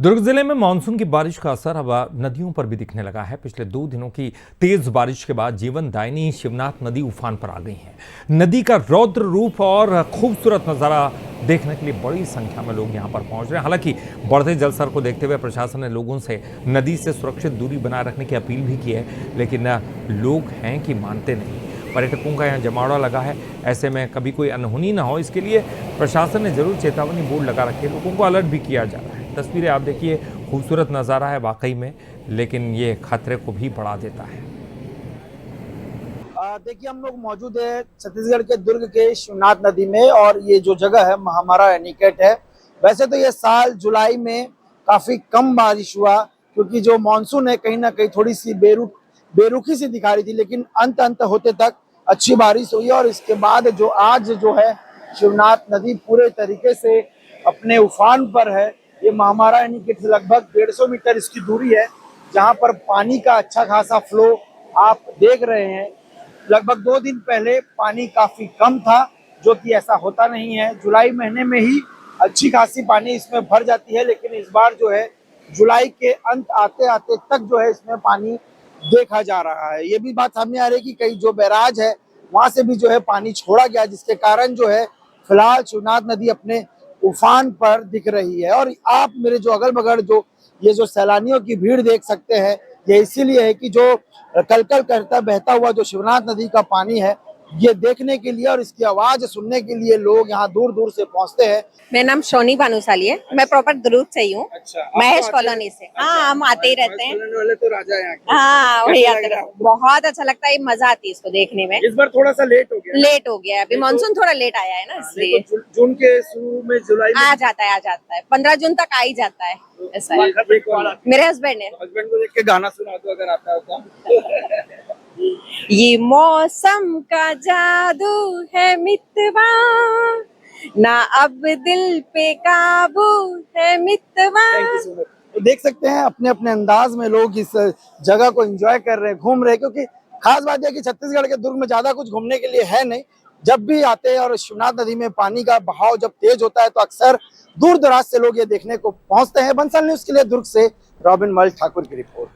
दुर्ग जिले में मानसून की बारिश का असर अब नदियों पर भी दिखने लगा है। पिछले 2 दिनों की तेज बारिश के बाद जीवनदायिनी शिवनाथ नदी उफान पर आ गई है। नदी का रौद्र रूप और खूबसूरत नजारा देखने के लिए बड़ी संख्या में लोग यहां पर पहुंच रहे हैं। हालांकि बढ़ते जलस्तर को देखते हुए प्रशासन ने लोगों से नदी से सुरक्षित दूरी बनाए रखने की अपील भी की है, लेकिन लोग हैं कि मानते नहीं। पर्यटकों का यहाँ जमावड़ा लगा है। ऐसे में कभी कोई अनहोनी ना हो, इसके लिए प्रशासन ने जरूर चेतावनी बोर्ड लगा रखे, लोगों को अलर्ट भी किया जा रहा है। तस्वीरें आप देखिए, खूबसूरत नज़ारा है वाकई में, लेकिन ये खतरे को भी बढ़ा देता है। देखिए, हम लोग मौजूद है छत्तीसगढ़ के दुर्ग के शिवनाथ नदी में और ये जो जगह है हमारा एनीकट है। वैसे तो ये साल जुलाई में काफी कम बारिश हुआ, क्योंकि जो मानसून है कहीं ना कहीं थोड़ी सी बेरुखी सी दिखा रही थी, लेकिन अंत होते तक अच्छी बारिश हुई और इसके बाद जो आज जो है शिवनाथ नदी पूरे तरीके से अपने उफान पर है। ये महामारा एनीकट से लगभग 150 मीटर इसकी दूरी है, जहां पर पानी का अच्छा खासा फ्लो आप देख रहे हैं। लगभग 2 दिन पहले पानी काफी कम था, जो कि ऐसा होता नहीं है। जुलाई महीने में ही अच्छी खासी पानी इसमें भर जाती है, लेकिन इस बार जो है जुलाई के अंत आते आते तक जो है इसमें पानी देखा जा रहा है। ये भी बात सामने आ रही है कि कई जो बैराज है वहां से भी जो है पानी छोड़ा गया, जिसके कारण जो है फिलहाल शिवनाथ नदी अपने उफान पर दिख रही है। और आप मेरे जो अगल बगल जो ये जो सैलानियों की भीड़ देख सकते हैं, ये इसीलिए है कि जो कलकल करता बहता हुआ जो शिवनाथ नदी का पानी है, ये देखने के लिए और इसकी आवाज सुनने के लिए लोग यहाँ दूर दूर से पहुंचते हैं। मेरा नाम सोनी भानुशाली है, मैं प्रॉपर दुर्ग से ही हूँ। अच्छा, महेश कॉलोनी से। हाँ, हम आते ही रहते हैं। वाले तो राजा यहाँ के। हाँ, वही कैसा आते लग रहा रहते हैं। बहुत अच्छा लगता है, मजा आती है इसको देखने में। इस बार थोड़ा सा लेट हो गया। लेट हो गया है, अभी मानसून थोड़ा लेट आया है ना, इसलिए जून के शुरू में जुलाई में आ जाता है 15 जून तक आ ही जाता है। ऐसा है। मेरे हस्बैंड है। हस्बैंड को देख के गाना सुना दो अगर आता है तो। ये मौसम का जादू है मितवा, ना अब दिल पे काबू है मितवा। तो देख सकते हैं अपने अपने अंदाज में लोग इस जगह को एंजॉय कर रहे हैं, घूम रहे हैं, क्योंकि खास बात है कि छत्तीसगढ़ के दुर्ग में ज्यादा कुछ घूमने के लिए है नहीं। जब भी आते हैं और शिवनाथ नदी में पानी का बहाव जब तेज होता है तो अक्सर दूर दराज से लोग ये देखने को पहुंचते हैं। बंसल न्यूज के लिए दुर्ग से रॉबिन मल ठाकुर की रिपोर्ट।